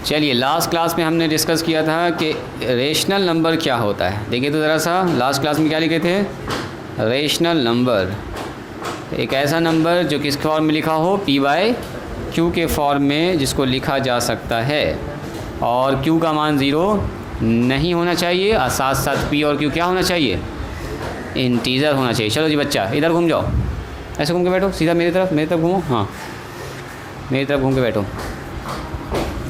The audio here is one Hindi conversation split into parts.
चलिए, लास्ट क्लास में हमने डिस्कस किया था कि रेशनल नंबर क्या होता है। देखिए तो ज़रा सा, लास्ट क्लास में क्या लिखे थे? रेशनल नंबर एक ऐसा नंबर जो किस फॉर्म में लिखा हो, पी बाय क्यू के फॉर्म में, जिसको लिखा जा सकता है और क्यू का मान ज़ीरो नहीं होना चाहिए और साथ साथ पी और क्यू क्या होना चाहिए? इंटीजर होना चाहिए। चलो जी बच्चा, इधर घूम जाओ, ऐसे घूम के बैठो, सीधा मेरी तरफ घूमो। हाँ, मेरी तरफ घूम के बैठो।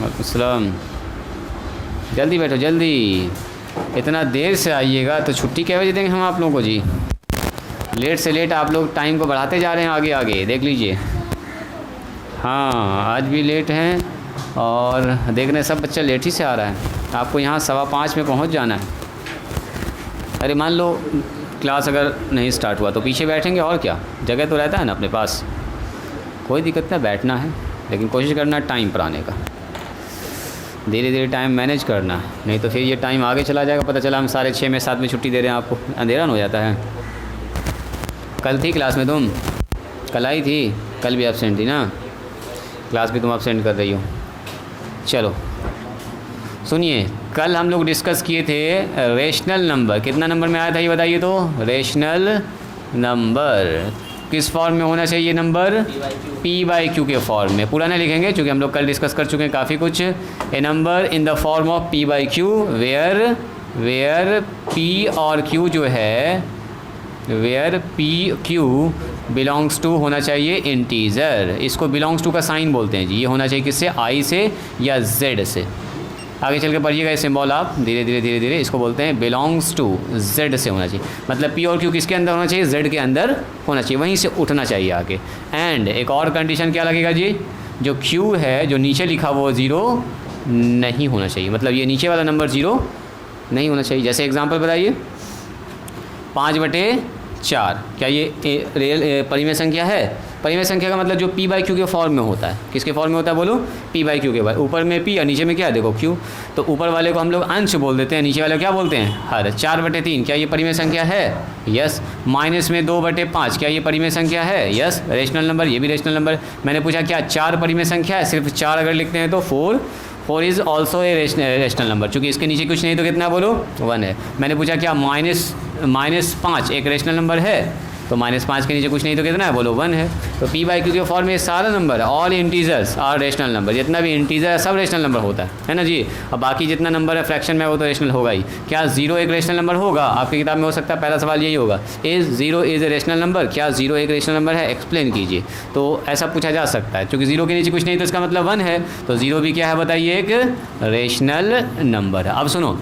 अस्सलाम, जल्दी बैठो जल्दी। इतना देर से आइएगा तो छुट्टी क्या बजे देंगे हम आप लोगों को जी? लेट से लेट आप लोग टाइम को बढ़ाते जा रहे हैं आगे आगे, देख लीजिए। हाँ, आज भी लेट हैं और देख रहे हैं सब बच्चा लेट ही से आ रहा है। आपको यहाँ 5:15 में पहुँच जाना है। अरे मान लो क्लास अगर नहीं स्टार्ट हुआ तो पीछे बैठेंगे, और क्या, जगह तो रहता है ना अपने पास, कोई दिक्कत नहीं, बैठना है, लेकिन कोशिश करना टाइम पर आने का। धीरे धीरे टाइम मैनेज करना, नहीं तो फिर ये टाइम आगे चला जाएगा, पता चला हम 6:30 में 7 में छुट्टी दे रहे हैं आपको, अंधेरा हो जाता है। कल थी क्लास में तुम? कल आई थी? कल भी एब्सेंट थी ना? क्लास भी तुम एब्सेंट कर रही हो। चलो सुनिए, कल हम लोग डिस्कस किए थे रेशनल नंबर। कितना नंबर में आया था ये बताइए तो? रेशनल नंबर किस फॉर्म में होना चाहिए? नंबर पी बाई क्यू के फॉर्म में। पूरा नहीं लिखेंगे क्योंकि हम लोग कल डिस्कस कर चुके हैं काफ़ी कुछ। A number in the form of P by Q where P और क्यू जो है, where P Q belongs to होना चाहिए इंटीजर। इसको बिलोंग्स टू का साइन बोलते हैं जी। ये होना चाहिए किससे? आई से या जेड से। आगे चल के पढ़िएगा ये सिंबल आप, धीरे धीरे इसको बोलते हैं बिलोंग्स टू, जेड से होना चाहिए। मतलब पी और क्यू किसके अंदर होना चाहिए? जेड के अंदर होना चाहिए, वहीं से उठना चाहिए आगे। एंड एक और कंडीशन क्या लगेगा जी? जो क्यू है, जो नीचे लिखा वो ज़ीरो नहीं होना चाहिए। मतलब ये नीचे वाला नंबर ज़ीरो नहीं होना चाहिए। जैसे एग्जाम्पल बताइए, 5/4 क्या ये रियल परिमेय संख्या है? परिमेय संख्या का मतलब जो पी बाई क्यू के फॉर्म में होता है। किसके फॉर्म में होता है बोलो? पी बाई क्यू के बाद। ऊपर में पी और नीचे में क्या है देखो? क्यू। तो ऊपर वाले को हम लोग अंश बोल देते हैं, नीचे वाले को क्या बोलते हैं? हर। 4/3 क्या ये परिमेय संख्या है? यस। माइनस में 2/5 क्या ये परिमेय संख्या है? यस। रेशनल नंबर, ये भी रेशनल नंबर। मैंने पूछा क्या 4 परिमेय संख्या है? सिर्फ 4 अगर लिखते हैं तो 4 is also a rational number. चूँकि इसके नीचे कुछ नहीं तो कितना बोलो? 1 है। मैंने पूछा क्या -5 एक रेशनल नंबर है? तो -5 के नीचे कुछ नहीं तो कितना है बोलो? 1 है। तो पी बाई क्यू के फॉर्म में सारा नंबर है, all integers are rational number. जितना भी इंटीजर है सब रेशनल नंबर होता है ना जी। अब बाकी जितना नंबर है फ्रैक्शन में वो तो रेशनल होगा ही। क्या 0 एक रेशनल नंबर होगा? आपकी किताब में हो सकता है पहला सवाल यही होगा, is 0 is a rational number? क्या 0 एक रेशनल नंबर है? एक्सप्लेन कीजिए। तो ऐसा पूछा जा सकता है, क्योंकि 0 के नीचे कुछ नहीं तो इसका मतलब 1 है। तो 0 भी क्या है बताइए? एक रेशनल नंबर है। अब सुनो,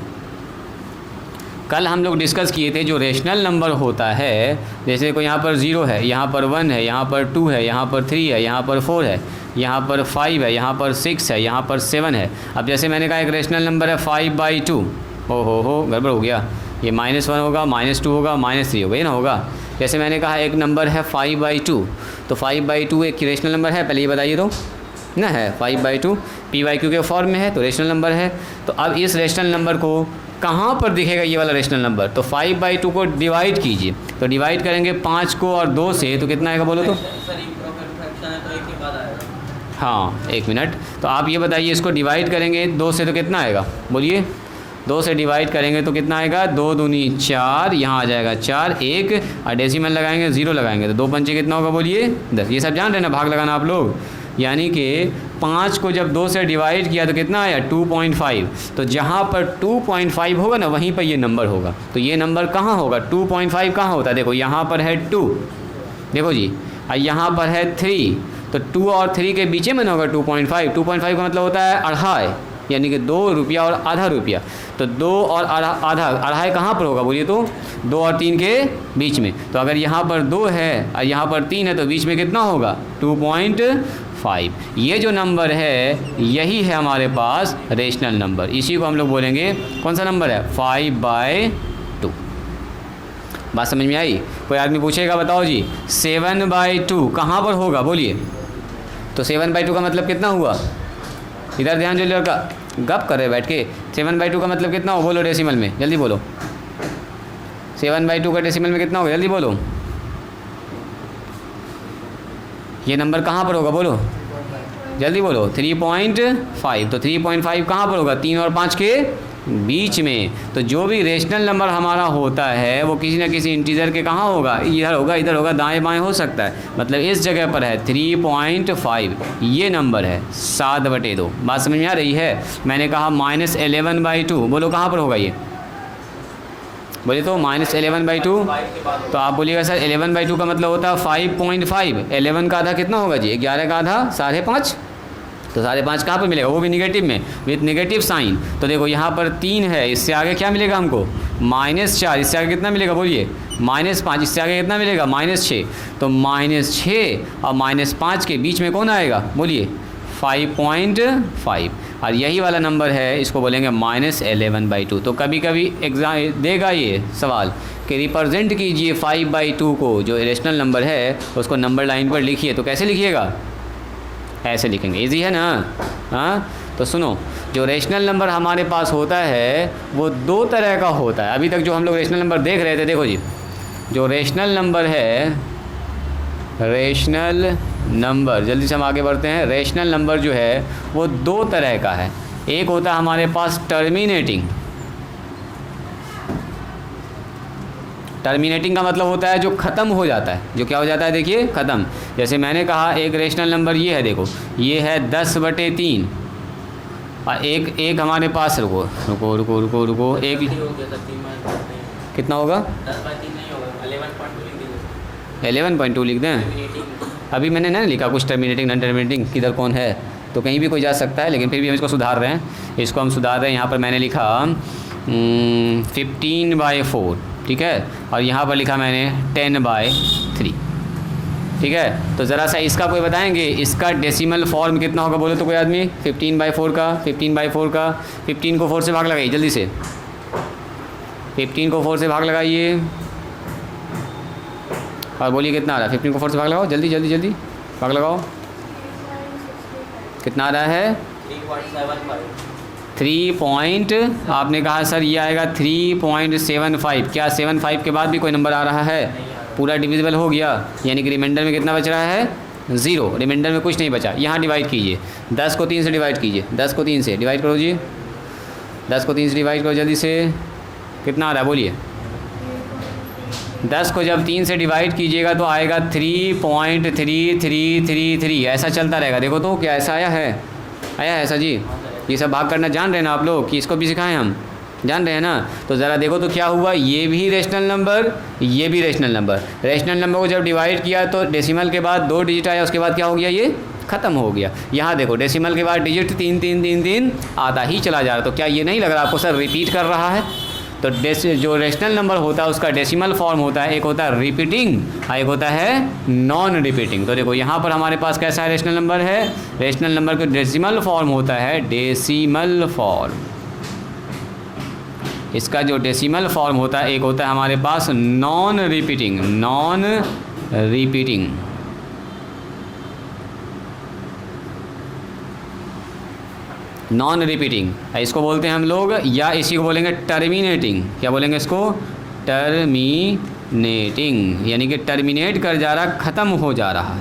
कल हम लोग डिस्कस किए थे जो रेशनल नंबर होता है, जैसे कोई यहाँ पर 0 है, यहाँ पर 1 है, यहाँ पर 2 है, यहाँ पर 3 है, यहाँ पर 4 है, यहाँ पर 5 है, यहाँ पर 6 है, यहाँ पर 7 है। अब जैसे मैंने कहा एक रेशनल नंबर है 5/2। हो गड़बड़ हो गया। ये -1 होगा, -2 होगा, -3 होगा, ये ना होगा। जैसे मैंने कहा एक नंबर है 5/2, तो 5/2 एक रेशनल नंबर है? पहले ये बताइए तो ना है 5/2 पी बाई क्यू के फॉर्म में है तो रेशनल नंबर है। तो अब इस रेशनल नंबर को कहाँ पर दिखेगा ये वाला रेशनल नंबर? तो 5/2 को डिवाइड कीजिए। तो डिवाइड करेंगे 5 को और 2 से तो कितना आएगा बोलो तो? हाँ, 1 मिनट। तो आप ये बताइए, इसको डिवाइड करेंगे 2 से तो कितना आएगा बोलिए? 2 से डिवाइड करेंगे तो कितना आएगा? 2 दूनी 4, यहाँ आ जाएगा 4, 1 और डेसिमल लगाएंगे 0 लगाएंगे तो 2 पंचे कितना होगा बोलिए? 10। ये सब जान रहे हैं ना भाग लगाना आप लोग? यानी कि 5 को जब 2 से डिवाइड किया तो कितना आया? 2.5। तो जहाँ पर 2.5 होगा ना वहीं पर ये नंबर होगा। तो ये नंबर कहाँ होगा? 2.5 कहाँ होता है? देखो यहाँ पर है 2, देखो जी, और यहाँ पर है 3। तो 2 और 3 के बीच में ना होगा 2.5। 2.5 का मतलब होता है अढ़ाई, यानी कि 2 रुपया और आधा रुपया। तो 2 और आधा, अढ़ाई कहाँ पर होगा बोलिए तो? 2 और 3 के बीच में। तो अगर यहाँ पर 2 है और यहाँ पर 3 है तो बीच में कितना होगा? 2.5। ये जो नंबर है यही है हमारे पास रेशनल नंबर। इसी को हम लोग बोलेंगे कौन सा नंबर है? 5/2। बात समझ में आई? कोई आदमी पूछेगा बताओ जी 7/2 कहाँ पर होगा बोलिए? तो 7/2 का मतलब कितना हुआ? इधर ध्यान जो लड़का गप कर रहे बैठ के। 7/2 का मतलब कितना हो बोलो डेसिमल में? जल्दी बोलो। 7/2 का डेसिमल में कितना होगा? जल्दी बोलो। ये नंबर कहाँ पर होगा बोलो? जल्दी बोलो 3.5। तो 3.5 कहाँ पर होगा? 3 और 5 के बीच में। तो जो भी रेशनल नंबर हमारा होता है वो किसी न किसी इंटीजर के कहाँ होगा? इधर होगा, इधर होगा, दाएं बाएं हो सकता है। मतलब इस जगह पर है 3.5, ये नंबर है 7/2। बात समझ में आ रही है? मैंने कहा -11/2, बोलो कहाँ पर होगा ये? बोले तो -11/2। तो आप बोलिएगा सर 11/2 का मतलब होता है 5.5। 11 का आधा कितना होगा जी? 11 का आधा 5.5। तो 5.5 कहाँ पर मिलेगा? वो भी निगेटिव में, विथ निगेटिव साइन। तो देखो यहाँ पर 3 है, इससे आगे क्या मिलेगा हमको? -4। इससे आगे कितना मिलेगा बोलिए? -5। इससे आगे कितना मिलेगा? -6। तो -6 और -5 के बीच में कौन आएगा बोलिए? 5.5। और यही वाला नंबर है, इसको बोलेंगे -11/2। तो कभी कभी एग्जाम देगा ये सवाल कि रिप्रेजेंट कीजिए 5/2 को, जो रेशनल नंबर है उसको नंबर लाइन पर लिखिए। तो कैसे लिखिएगा? ऐसे लिखेंगे, इजी है ना? हाँ, तो सुनो, जो रेशनल नंबर हमारे पास होता है वो 2 तरह का होता है। अभी तक जो हम लोग रेशनल नंबर देख रहे थे, देखो जी, जो रेशनल नंबर है, रेशनल नंबर, जल्दी से हम आगे बढ़ते हैं। रेशनल नंबर जो है वो 2 तरह का है। एक होता है हमारे पास टर्मिनेटिंग। टर्मिनेटिंग का मतलब होता है जो ख़त्म हो जाता है। जो क्या हो जाता है? देखिए, ख़त्म। जैसे मैंने कहा एक रेशनल नंबर ये है, देखो ये है 10/3। और एक हमारे पास, रुको रुको रुको रुको रुको, एक कितना होगा? 10/3 नहीं होगा, 11.2 लिख दीजिए। 11.2 लिख दें? अभी मैंने ना लिखा कुछ टर्मिनेटिंग नॉन टर्मिनेटिंग किधर कौन है, तो कहीं भी कोई जा सकता है, लेकिन फिर भी हम इसको सुधार रहे हैं। इसको हम सुधार रहे हैं। यहाँ पर मैंने लिखा 15/4, ठीक है, और यहाँ पर लिखा मैंने 10/3, ठीक है। तो ज़रा सा इसका कोई बताएंगे, इसका डेसिमल फॉर्म कितना होगा बोले तो कोई आदमी? 15/4 का, 15/4 का, 15 को 4 से भाग लगाइए जल्दी से। 15 को 4 से भाग लगाइए और बोलिए कितना आ रहा है? 15 को 4 से भाग लगाओ, जल्दी जल्दी जल्दी भाग लगाओ। कितना आ रहा है? 3.75। आपने कहा सर ये आएगा 3.75। क्या 75 के बाद भी कोई नंबर आ रहा है? पूरा डिविजिबल हो गया, यानी कि रिमाइंडर में कितना बच रहा है? 0। रिमाइंडर में कुछ नहीं बचा। यहाँ डिवाइड कीजिए, 10 को 3 से डिवाइड कीजिए। 10 को 3 से डिवाइड करो जी, 10 को 3 से डिवाइड करो जल्दी से। कितना आ रहा है बोलिए? 10 को जब 3 से डिवाइड कीजिएगा तो आएगा 3.3333। ऐसा चलता रहेगा। देखो तो क्या ऐसा आया है? आया है ऐसा जी? ये सब भाग करना जान रहे हैं ना आप लोग, कि इसको भी सिखाएं हम? जान रहे हैं ना? तो ज़रा देखो तो क्या हुआ, ये भी रेशनल नंबर, ये भी रेशनल नंबर। रेशनल नंबर को जब डिवाइड किया तो डेसिमल के बाद 2 डिजिट आया, उसके बाद क्या हो गया? ये ख़त्म हो गया। यहाँ देखो डेसिमल के बाद डिजिट 3 3 3 3 आता ही चला जा रहा। तो क्या ये नहीं लग रहा आपको सर रिपीट कर रहा है? तो जो रेशनल नंबर होता है उसका डेसिमल फॉर्म होता है, एक होता है रिपीटिंग और एक होता है नॉन रिपीटिंग। तो देखो यहाँ पर हमारे पास कैसा है रेशनल नंबर है? रेशनल नंबर का डेसिमल फॉर्म होता है डेसिमल फॉर्म। इसका जो डेसिमल फॉर्म होता है, एक होता है हमारे पास non repeating. Non repeating, non repeating इसको बोलते हैं हम लोग, या इसी को बोलेंगे टर्मिनेटिंग। क्या बोलेंगे इसको? टर्मिनेटिंग, यानी कि टर्मिनेट कर जा रहा, ख़त्म हो जा रहा है,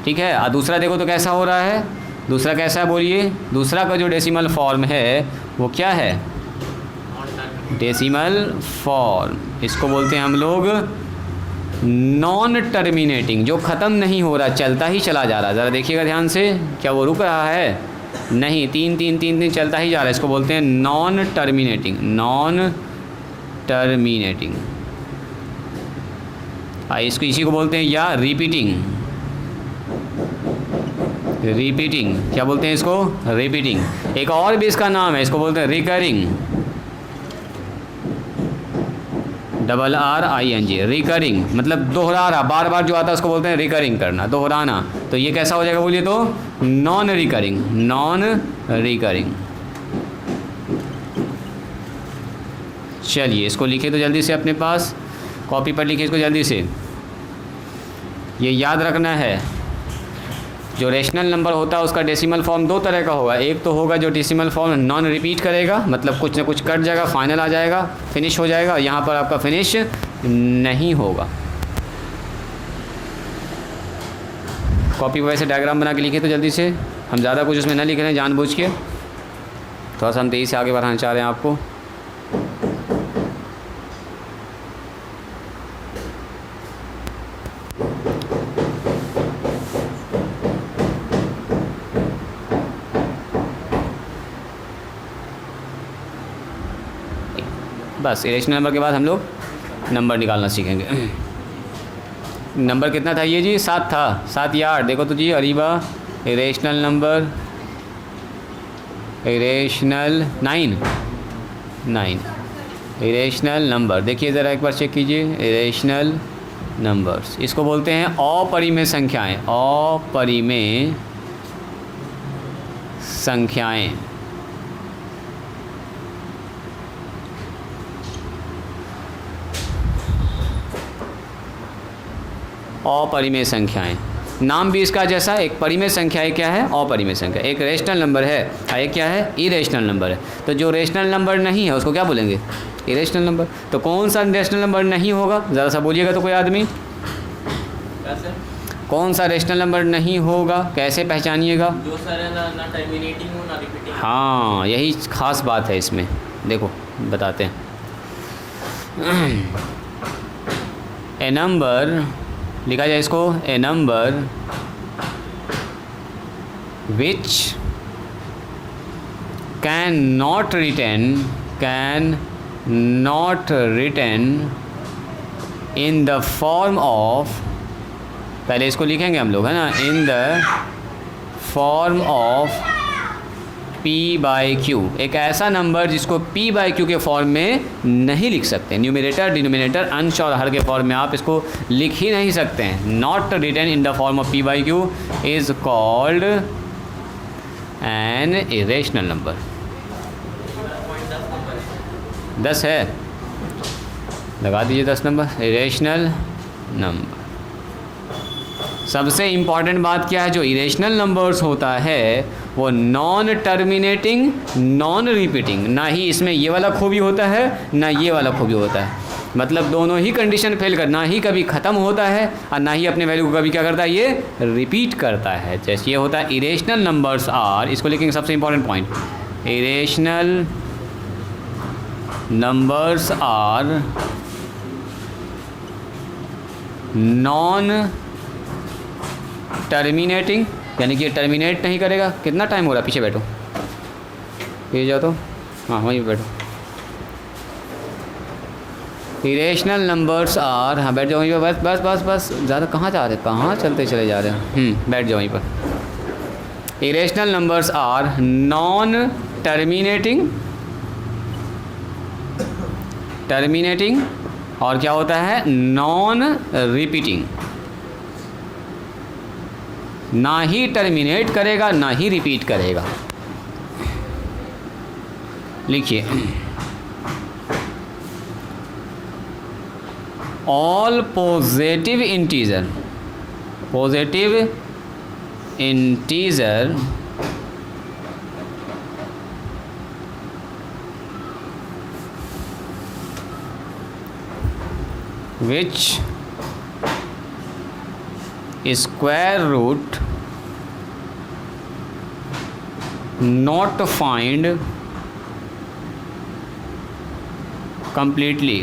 ठीक है। और दूसरा देखो तो कैसा हो रहा है? दूसरा कैसा है बोलिए? दूसरा का जो डेसिमल फॉर्म है वो क्या है? Decimal form. इसको बोलते हैं हम लोग नॉन टर्मिनेटिंग, जो ख़त्म नहीं हो रहा, चलता ही चला जा रहा। ज़रा देखिएगा ध्यान से, क्या वो रुक रहा है? नहीं, 3 3 3 3 चलता ही जा रहा है। इसको बोलते हैं नॉन टर्मिनेटिंग। नॉन टर्मिनेटिंग, इसको इसी को बोलते हैं या रिपीटिंग। रिपीटिंग, क्या बोलते हैं इसको? रिपीटिंग। एक और भी इसका नाम है, इसको बोलते हैं रिकरिंग। RRING, रिकरिंग, मतलब दोहरा रहा, बार बार जो आता है उसको बोलते हैं रिकरिंग करना, दोहराना। तो ये कैसा हो जाएगा बोलिए तो? Non recurring. Non recurring. चलिए इसको लिखिए तो जल्दी से अपने पास कॉपी पर लिखिए इसको जल्दी से। ये याद रखना है, जो रेशनल नंबर होता है उसका डेसिमल फॉर्म 2 तरह का होगा। एक तो होगा जो डेसिमल फॉर्म नॉन रिपीट करेगा, मतलब कुछ ना कुछ कट जाएगा, फाइनल आ जाएगा, फिनिश हो जाएगा। यहाँ पर आपका फिनिश नहीं होगा। कॉपी पर वैसे डायग्राम बना के लिखिए तो जल्दी से। हम ज़्यादा कुछ उसमें ना लिख रहे हैं जानबूझ के, थोड़ा सा हम तेज़ी से आगे बढ़ाना चाह रहे हैं आपको। बस इरेशनल नंबर के बाद हम लोग नंबर निकालना सीखेंगे। नंबर कितना था ये जी? 7 था, 7 या 8? देखो तो जी Areeba, irrational number, irrational 9 irrational number. देखिए ज़रा एक बार चेक कीजिए, इरेशनल नंबर्स इसको बोलते हैं अपरिमेय संख्याएं, अपरिमेय संख्याएं। अपरिमेय संख्याएं, नाम भी इसका जैसा, एक परिमेय संख्या है, क्या है? अपरिमेय संख्या। एक रेशनल नंबर है और एक क्या है? इरेशनल नंबर है। तो जो रेशनल नंबर नहीं है उसको क्या बोलेंगे? Irrational number. तो कौन सा रेशनल नंबर नहीं होगा? ज़रा सा बोलिएगा तो कोई आदमी, कौन सा रेशनल नंबर नहीं होगा? कैसे पहचानिएगा? जो सर है ना टर्मिनेटिंग हो ना रिपीटिंग। हाँ, यही खास बात है इसमें। देखो बताते हैं। ए नंबर लिखा जाए इसको, a number which can not written in the form of, पहले इसको लिखेंगे हम लोग, है ना, इन द फॉर्म ऑफ p/q। एक ऐसा नंबर जिसको p/q के फॉर्म में नहीं लिख सकते, न्यूमरेटर डिनोमिनेटर अंश और हर के फॉर्म में आप इसको लिख ही नहीं सकते हैं। Not written in the form of p/q is called an irrational number. 10 है, लगा दीजिए 10 नंबर, इरेशनल नंबर। सबसे इम्पॉर्टेंट बात क्या है? जो इरेशनल नंबर्स होता है वो नॉन टर्मिनेटिंग, नॉन रिपीटिंग, ना ही इसमें ये वाला खूबी होता है ना ये वाला खूबी होता है। मतलब दोनों ही कंडीशन फेल कर, ना ही कभी ख़त्म होता है और ना ही अपने वैल्यू को कभी क्या करता है? ये रिपीट करता है। जैसे ये होता है इरेशनल नंबर्स आर, इसको लिखेंगे सबसे important point, irrational numbers are non terminating, यानी कि ये टर्मिनेट नहीं करेगा। कितना टाइम हो रहा है? पीछे बैठो, पीछे जाओ तो, हाँ वहीं बैठो। इरेशनल नंबर्स आर, हाँ बैठ जाओ वहीं पर, बस बस बस बस, ज़्यादा कहाँ जा रहे हैं, कहाँ चलते चले जा रहे हैं, बैठ जाओ वहीं पर। Irrational numbers are non terminating और क्या होता है? Non repeating. ना ही टर्मिनेट करेगा ना ही रिपीट करेगा। लिखिए, all positive integer which square root not find completely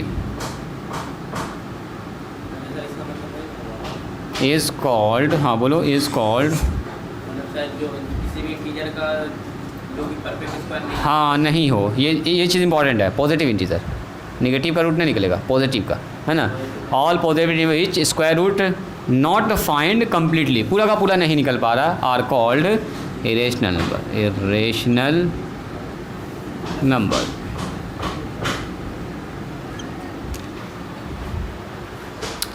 is called, हाँ बोलो, is called, जो किसी भी इंटीजर का जो कि परफेक्ट स्क्वायर नहीं, हाँ नहीं हो, ये चीज़ इंपॉर्टेंट है। पॉजिटिव इंटीजर, निगेटिव का रूट नहीं निकलेगा, पॉजिटिव का, है ना। All positive which square root not find completely, पूरा का पूरा नहीं निकल पा रहा, आर कॉल्ड इरेशनल नंबर।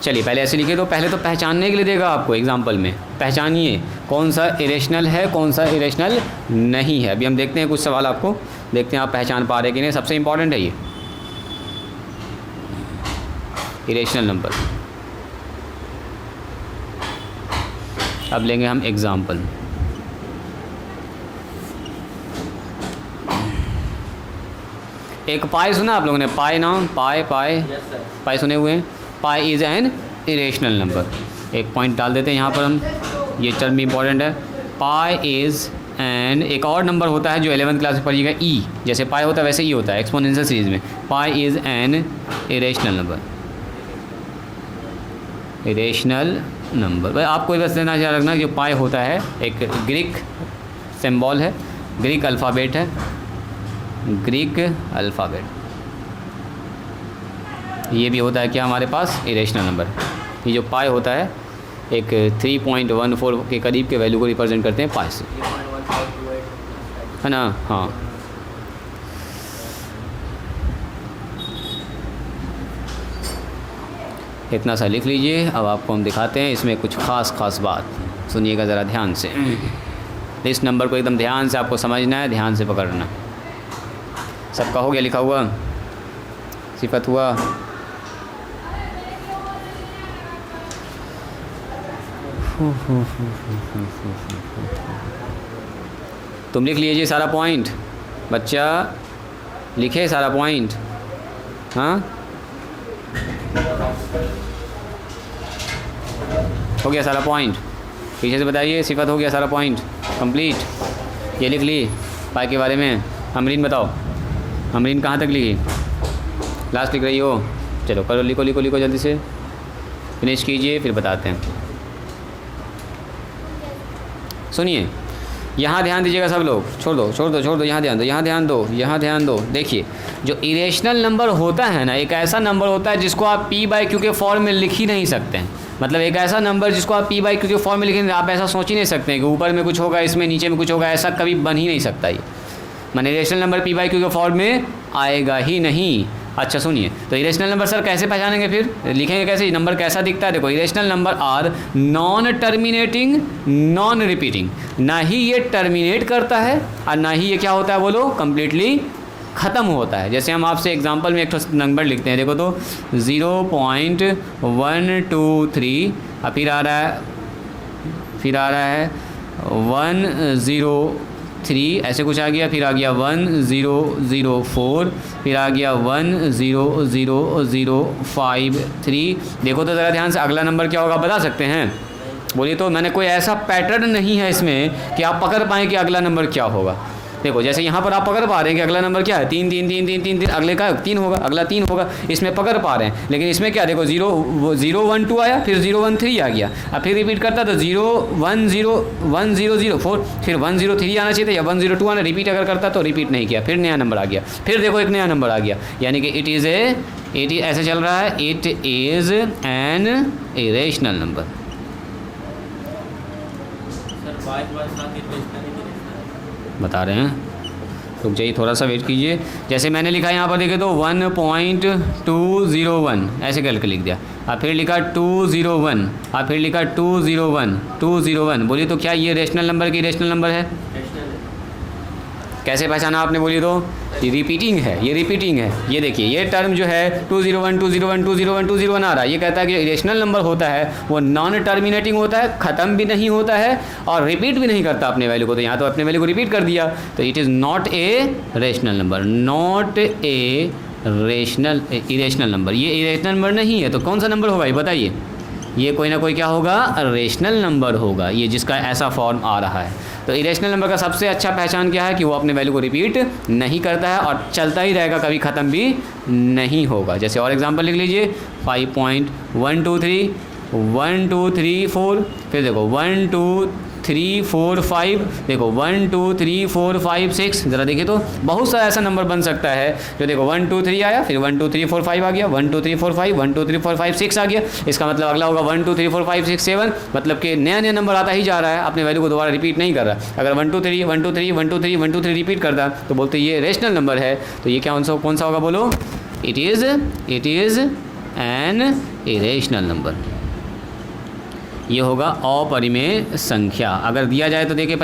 चलिए पहले ऐसे लिखे, तो पहले तो पहचानने के लिए देगा आपको एग्जाम्पल में, पहचानिए कौन सा इरेशनल है कौन सा इरेशनल नहीं है। अभी हम देखते हैं कुछ सवाल आपको, देखते हैं आप पहचान पा रहे कि नहीं। सबसे इम्पॉर्टेंट है ये इरेशनल नंबर। अब लेंगे हम एग्जाम्पल। एक पाई सुना आप लोगों ने, पाई नाम, पाई सुने हुए हैं। पाई इज़ एन इरेशनल नंबर। एक पॉइंट डाल देते हैं यहाँ पर हम, ये टर्म भी इम्पॉर्टेंट है। पाई इज़ एन एक और नंबर होता है जो 11th क्लास में पढ़िएगा, ई, जैसे पाई होता है वैसे ई होता है एक्सपोनेंशियल सीरीज में। Pi is an irrational number, irrational number. भाई आपको बस देना याद रखना जो पाई होता है एक ग्रीक सिंबल है, ग्रीक अल्फ़ाबेट है, ग्रीक अल्फ़ाबेट। ये भी होता है क्या हमारे पास इरेशनल नंबर। ये जो पाई होता है एक 3.14 के करीब के वैल्यू को रिप्रेजेंट करते हैं पाई से, है ना। हाँ, इतना सा लिख लीजिए। अब आपको हम दिखाते हैं इसमें कुछ ख़ास बात, सुनिएगा ज़रा ध्यान से। इस नंबर को एकदम ध्यान से आपको समझना है, ध्यान से पकड़ना। सबका हो गया लिखा हुआ, सिफत हुआ। तुम लिख लीजिए सारा पॉइंट, बच्चा लिखे सारा पॉइंट। हाँ, हो गया सारा पॉइंट, पीछे से बताइए सिफत हो गया सारा पॉइंट कंप्लीट। ये लिख ली पाई के बारे में। अमरीन बताओ, अमरीन कहाँ तक लिखी? लास्ट लिख रही हो? चलो करो, लिखो लिखो लिखो जल्दी से, फिनिश कीजिए फिर बताते हैं। सुनिए, यहाँ ध्यान दीजिएगा सब लोग, छोड़ दो, यहाँ ध्यान दो, यहाँ ध्यान दो। देखिए, जो इरेशनल नंबर होता है ना, एक ऐसा नंबर होता है जिसको आप पी बाई क्यू के फॉर्म में लिख ही नहीं सकते हैं। मतलब एक ऐसा नंबर जिसको आप पी बाई क्यू के फॉर्म में लिखेंगे, आप ऐसा सोच ही नहीं सकते हैं कि ऊपर में कुछ होगा, इसमें नीचे में कुछ होगा, ऐसा कभी बन ही नहीं सकता। ये माने irrational number P by Q के फॉर्म में आएगा ही नहीं। अच्छा सुनिए, तो इरेशनल नंबर सर कैसे पहचानेंगे, फिर लिखेंगे कैसे, नंबर कैसा दिखता है? देखो, irrational number are non terminating, non repeating. ना ही ये टर्मिनेट करता है और ना ही ये क्या होता है, बोलो, कम्प्लीटली ख़त्म होता है। जैसे हम आपसे एग्जांपल में एक नंबर लिखते हैं, देखो तो 0.123 और फिर आ रहा है 103, ऐसे कुछ आ गया, फिर आ गया 1004, फिर आ गया 100053। देखो तो ज़रा ध्यान से, अगला नंबर क्या होगा बता सकते हैं? बोलिए तो। मैंने कोई ऐसा पैटर्न नहीं है इसमें कि आप पकड़ पाएँ कि अगला नंबर क्या होगा। देखो, जैसे यहाँ पर आप पकड़ पा रहे हैं कि अगला नंबर क्या है, 3 3 3 3 3 3, अगले का 3 होगा, अगला 3 होगा, इसमें पकड़ पा रहे हैं। लेकिन इसमें क्या, देखो 012 आया, फिर 013 आ गया, अब फिर रिपीट करता तो 0101004, फिर 103 आना चाहिए था या 102 आना। रिपीट अगर करता तो रिपीट नहीं किया, फिर नया नंबर आ गया, फिर देखो एक नया नंबर आ गया। यानी कि इट इज़ ऐसे चल रहा है, it is an irrational number. बता रहे हैं, रुक जाइए थोड़ा सा वेट कीजिए। जैसे मैंने लिखा यहाँ पर देखे तो 1.201 ऐसे करके लिख दिया, और फिर लिखा 201, और फिर लिखा 201। बोलिए तो क्या ये रेशनल नंबर की रेशनल नंबर है? कैसे पहचाना आपने? बोलिए तो। ये रिपीटिंग है, ये रिपीटिंग है। ये देखिए, ये टर्म जो है 201 201 201 201 आ रहा है। ये कहता है कि रेशनल नंबर होता है वो नॉन टर्मिनेटिंग होता है, ख़त्म भी नहीं होता है और रिपीट भी नहीं करता अपने वैल्यू को। तो यहाँ तो अपने वैल्यू को रिपीट कर दिया, तो it is not a rational number, not a rational irrational number. ये इरेशनल नंबर नहीं है, तो कौन सा नंबर होगा ये बताइए? ये कोई ना कोई क्या होगा, रेशनल नंबर होगा, ये जिसका ऐसा फॉर्म आ रहा है। तो इरेशनल नंबर का सबसे अच्छा पहचान क्या है कि वो अपने वैल्यू को रिपीट नहीं करता है और चलता ही रहेगा, कभी ख़त्म भी नहीं होगा। जैसे और एग्जांपल लिख लीजिए, 5.123 1 2 3 4, फिर देखो 1 2 3 4 5, देखो 1 2 3 4 5 6। ज़रा देखिए तो बहुत सारा ऐसा नंबर बन सकता है जो देखो 1 2 3 आया, फिर 1 2 3 4 5 आ गया, 1 2 3 4 5, 1 2 3 4 5 6 आ गया। इसका मतलब अगला होगा 1 2 3 4 5 6 7, मतलब कि नया नया नंबर आता ही जा रहा है, अपने वैल्यू को दोबारा रिपीट नहीं कर रहा। अगर 1 2 3 1 2 3 1 2 3 1 2 3 रिपीट करता तो बोलते ये रेशनल नंबर है। तो ये क्या कौन सा होगा बोलो? It is an irrational number. ये होगा अपरिमेय संख्या। अगर दिया जाए तो देख के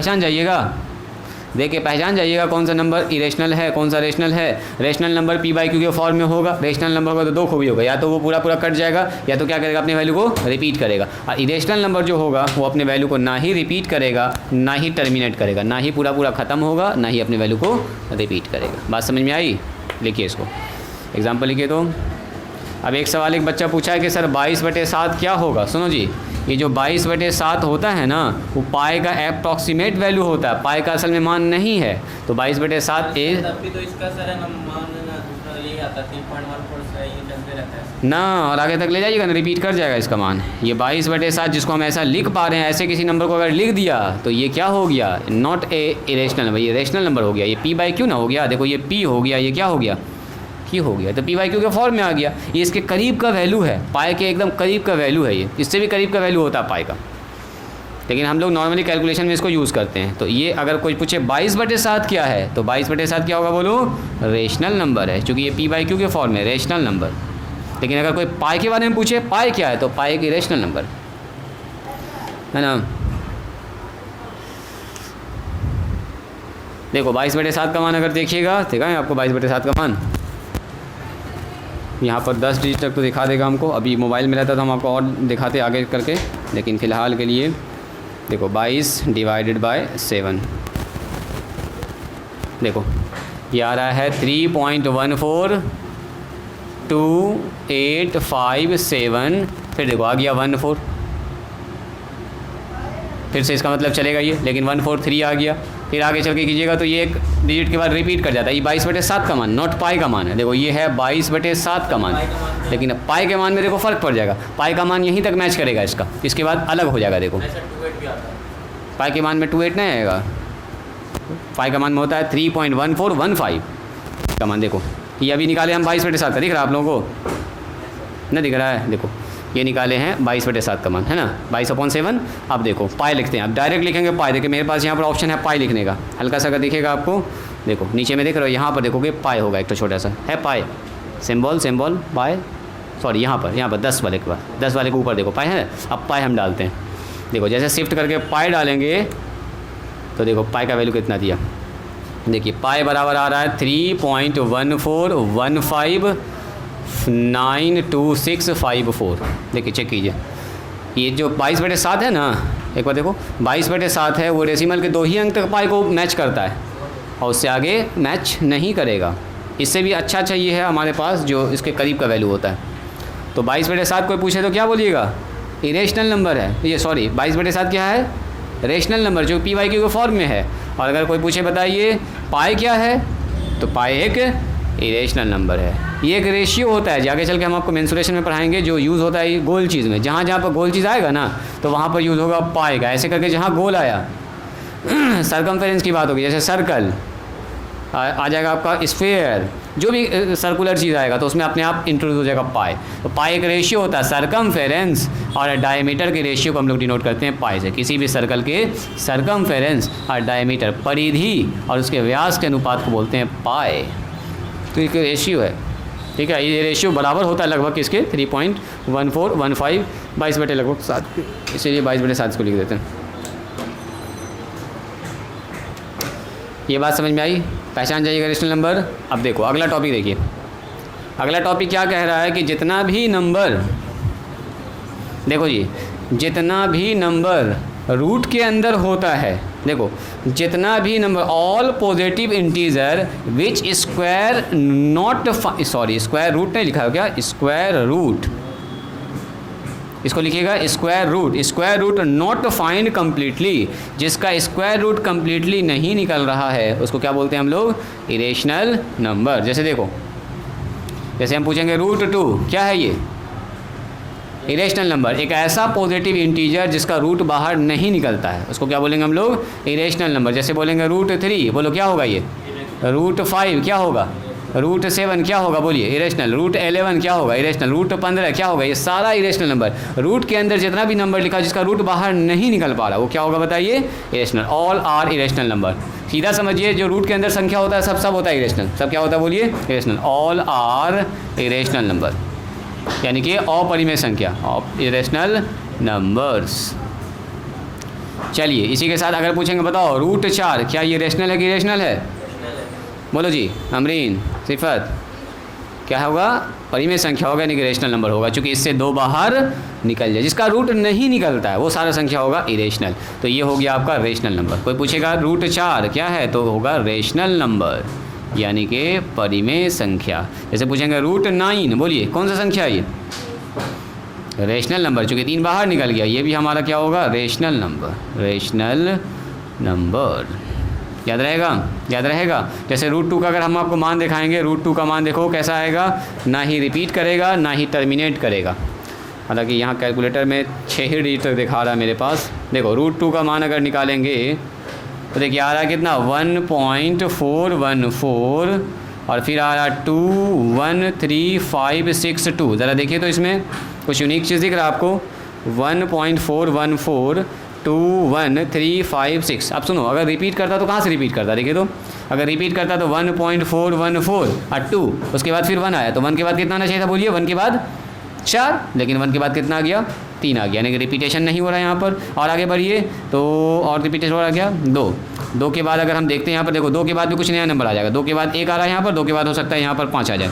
पहचान जाइएगा कौन सा नंबर इरेशनल है, कौन सा रेशनल है। Rational number P by Q के फॉर्म में होगा, रेशनल नंबर होगा तो दो खूबी होगा, या तो वो पूरा कट जाएगा या तो क्या करेगा, अपने वैल्यू को रिपीट करेगा। और इरेशनल नंबर जो होगा वो अपने वैल्यू को ना ही रिपीट करेगा, ना ही टर्मिनेट करेगा, ना ही पूरा ख़त्म होगा, ना ही अपने वैल्यू को रिपीट करेगा। बात समझ में आई? लिखिए इसको, एग्जाम्पल लिखिए तो अब एक सवाल एक बच्चा पूछा है कि सर 22/7 क्या होगा। सुनो जी, ये जो 22/7 होता है ना, वो पाई का अप्रॉक्सीमेट वैल्यू होता है, पाई का असल में मान नहीं है। तो 22/7 ए तब भी तो इसका सर है ना मान ना दूसरा यही आता है 3.14 से ये चलते रहता है ना, और आगे तक ले जाइएगा ना, रिपीट कर जाएगा इसका मान। ये 22/7 जिसको हम ऐसा लिख पा रहे हैं, ऐसे किसी नंबर को अगर लिख दिया तो ये क्या हो गया, नॉट ए इरेशनल नंबर, ये रेशनल नंबर हो गया। ये p/q ना हो गया, देखो ये p हो गया, ये क्या हो गया, q हो गया। तो p/q के फॉर्म में आ गया। ये इसके करीब का वैल्यू है, पाई के एकदम करीब का वैल्यू है, ये इससे भी करीब का वैल्यू होता है पाई का, लेकिन हम लोग नॉर्मली कैलकुलेशन में इसको यूज़ करते हैं। तो ये अगर कोई पूछे 22/7 क्या है, तो 22/7 क्या होगा बोलो, रेशनल नंबर है, क्योंकि ये p/q के फॉर्म में रेशनल नंबर। लेकिन अगर कोई पाई के बारे में पूछे, पाई क्या है, तो पाई एक इरेशनल नंबर है ना। देखो 22/7 का मान अगर देखिएगा, देखा है आपको 22/7 का मान यहाँ पर 10 डिजिट तक तो दिखा देगा हमको। अभी मोबाइल में रहता तो हम आपको और दिखाते आगे करके, लेकिन फ़िलहाल के लिए देखो 22/7 देखो ये आ रहा है 3.142857। फिर देखो आ गया 14, फिर से इसका मतलब चलेगा ये, लेकिन 143 आ गया। फिर आगे चल के कीजिएगा तो ये एक डिजिट के बाद रिपीट कर जाता है। ये 22/7 का मान, नॉट पाई का मान है। देखो ये है 22/7 का मान, लेकिन अब पाई के मान में देखो फ़र्क पड़ जाएगा। पाई का मान यहीं तक मैच करेगा इसका, इसके बाद अलग हो जाएगा। देखो ऐसा 28 भी आता है। पाई के मान में 28 नहीं आएगा, पाई का मान में होता है 3.1415 का मान। देखो ये अभी निकाले हम 22/7 का, दिख रहा है आप लोगों को, नहीं दिख रहा है। देखो ये निकाले हैं 22/7 का मान, है ना, 22/7। अब देखो पाई लिखते हैं, अब डायरेक्ट लिखेंगे पाई। देखिए मेरे पास यहाँ पर ऑप्शन है पाई लिखने का, हल्का सा अगर दिखेगा आपको, देखो नीचे में देख रहे हो, यहाँ पर देखोगे पाई होगा, एक तो छोटा सा है पाई, सिंबल पाई, सॉरी यहाँ पर 10 वाले के बाद, 10 वाले के ऊपर देखो पाई है। अब पाई हम डालते हैं, देखो जैसे शिफ्ट करके पाई डालेंगे तो देखो पाई का वैल्यू कितना दिया। देखिए पाई बराबर आ रहा है 3.14159264। देखिए चेक कीजिए, ये जो 22/7 है ना, एक बार देखो 22/7 है, वो डेसिमल के 2 ही अंक तक पाई को मैच करता है और उससे आगे मैच नहीं करेगा। इससे भी अच्छा चाहिए है हमारे पास जो इसके करीब का वैल्यू होता है। तो 22/7 कोई पूछे तो क्या बोलिएगा, इरेशनल नंबर है ये, सॉरी 22/7 क्या है, रेशनल नंबर जो p/q के फॉर्म में है। और अगर कोई पूछे बताइए पाई क्या है, तो पाई एक इरेशनल नंबर है। ये एक रेशियो होता है, आगे चल के हम आपको मेंसुरेशन में पढ़ाएंगे, जो यूज़ होता है गोल चीज़ में। जहाँ जहाँ पर गोल चीज़ आएगा ना, तो वहाँ पर यूज़ होगा पाई का। ऐसे करके जहाँ गोल आया सरकमफेरेंस की बात होगी, जैसे सर्कल आ जाएगा आपका, स्फीयर, जो भी सर्कुलर चीज़ आएगा तो उसमें अपने आप इंट्रोड्यूस हो जाएगा पाई। तो पाई एक रेशियो होता है, सरकमफेरेंस और डायमीटर के रेशियो को हम लोग डिनोट करते हैं पाई से। किसी भी सर्कल के सरकमफेरेंस और डायमीटर, परिधि और उसके व्यास के अनुपात को बोलते हैं पाई। तो एक रेशियो है, ठीक है। ये रेशियो बराबर होता है लगभग किसके, 3.1415 22/7, इसीलिए 22/7 को लिख देते हैं। ये बात समझ में आई, पहचान जाइएगा रेशनल नंबर। अब देखो अगला टॉपिक देखिए, अगला टॉपिक क्या कह रहा है कि जितना भी नंबर, देखो जी, जितना भी नंबर रूट के अंदर होता है, देखो जितना भी number, all positive integer which square not, sorry square root नहीं लिखा है क्या, स्क्वायर रूट, इसको लिखिएगा square root not find completely, जिसका स्क्वायर रूट कम्प्लीटली नहीं निकल रहा है उसको क्या बोलते हैं हम लोग, इरेशनल नंबर। जैसे देखो, जैसे हम पूछेंगे √2 क्या है, ये इरेशनल नंबर, एक ऐसा पॉजिटिव इंटीजर जिसका रूट बाहर नहीं निकलता है, उसको क्या बोलेंगे हम लोग, इरेशनल नंबर। जैसे बोलेंगे √3, बोलो क्या होगा ये, √5 क्या होगा, √7 क्या होगा, बोलिए इरेशनल। √11 क्या होगा, इरेशनल। √15 क्या होगा, ये सारा इरेशनल नंबर। रूट के अंदर जितना भी नंबर लिखा जिसका रूट बाहर नहीं निकल पा रहा, वो क्या होगा बताइए, irrational. All are irrational number. सीधा समझिए, जो रूट के अंदर संख्या होता है सब होता है इरेशनल। सब क्या होता है बोलिए, irrational. All are irrational number, यानी कि अपरिमेय संख्या, इरेशनल नंबर्स। चलिए इसी के साथ अगर पूछेंगे बताओ √4 क्या ये रेशनल है कि इरेशनल है, बोलो जी अमरीन, सिफत, क्या होगा, परिमेय संख्या होगा, यानी कि रेशनल नंबर होगा, क्योंकि इससे 2 बाहर निकल जाए। जिसका रूट नहीं निकलता है वो सारा संख्या होगा इरेशनल। तो ये हो गया आपका रेशनल नंबर। कोई पूछेगा √4 क्या है, तो होगा रेशनल नंबर। यानी कि परिमेय संख्या। जैसे पूछेंगे √9, बोलिए कौन सा संख्या है ये? रेशनल नंबर, चूँकि 3 बाहर निकल गया, ये भी हमारा क्या होगा? Rational number. रेशनल नंबर याद रहेगा, याद रहेगा। जैसे √2 का अगर हम आपको मान दिखाएंगे, √2 का मान देखो कैसा आएगा, ना ही रिपीट करेगा ना ही टर्मिनेट करेगा। हालांकि यहाँ कैलकुलेटर में 6 ही डिजिट तक दिखा रहा है मेरे पास। देखो √2 का मान अगर निकालेंगे तो देखिए आ रहा है कितना, 1.414 और फिर आ रहा 213,562। ज़रा देखिए तो इसमें कुछ यूनिक चीज़ दिख रहा है आपको, 1.414 21356। अब सुनो, अगर रिपीट करता तो कहाँ से रिपीट करता? देखिए तो अगर रिपीट करता तो 1.414 और 2, उसके बाद फिर 1 आया, तो 1 के बाद कितना आना चाहिए था? बोलिए 1 के बाद 4, लेकिन 1 के बाद कितना आ गया? 3 आ गया, यानी कि रिपीटेशन नहीं हो रहा है यहाँ पर। और आगे बढ़िए तो और रिपीटेशन हो रहा क्या? 2 के बाद अगर हम देखते हैं यहाँ पर, देखो 2 के बाद भी कुछ नया नंबर आ जाएगा। 2 के बाद 1 आ रहा है यहाँ पर, 2 के बाद हो सकता है यहाँ पर 5 आ जाए।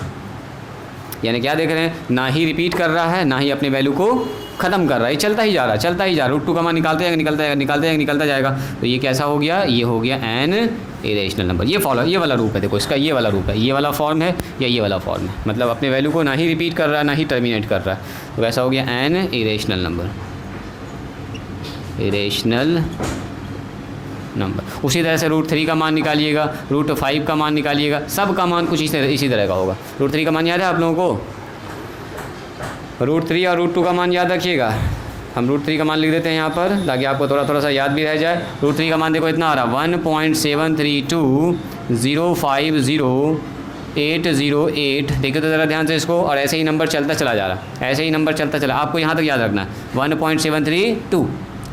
यानी क्या देख रहे हैं, ना ही रिपीट कर रहा है ना ही अपने वैल्यू को ख़त्म कर रहा है, चलता ही जा रहा है, चलता ही जा रहा है। √2 का मान निकालते जाएगा, निकलता जाएगा, निकालते जाएगा, निकलता जाएगा। तो ये कैसा हो गया? ये हो गया एन इरेशनल नंबर। ये वाला रूप है, देखो इसका ये वाला रूप है, ये वाला फॉर्म है या ये वाला फॉर्म है, मतलब अपने वैल्यू को ना ही रिपीट कर रहा है ना ही टर्मिनेट कर रहा है। तो ऐसा हो गया N irrational number. Irrational number. उसी तरह से √3 का मान निकालिएगा, √5 का मान निकालिएगा, सब का मान कुछ इसी तरह का होगा। √3 का मान याद है आप लोगों को? √3 और √2 का मान याद रखिएगा। हम √3 का मान लिख देते हैं यहाँ पर ताकि आपको थोड़ा सा याद भी रह जाए। √3 का मान देखो इतना आ रहा, 1.732808। देखिए तो ज़रा ध्यान से इसको, और ऐसे ही नंबर चलता चला जा रहा, ऐसे ही नंबर चलता चला। आपको यहाँ तक याद रखना है 1.732,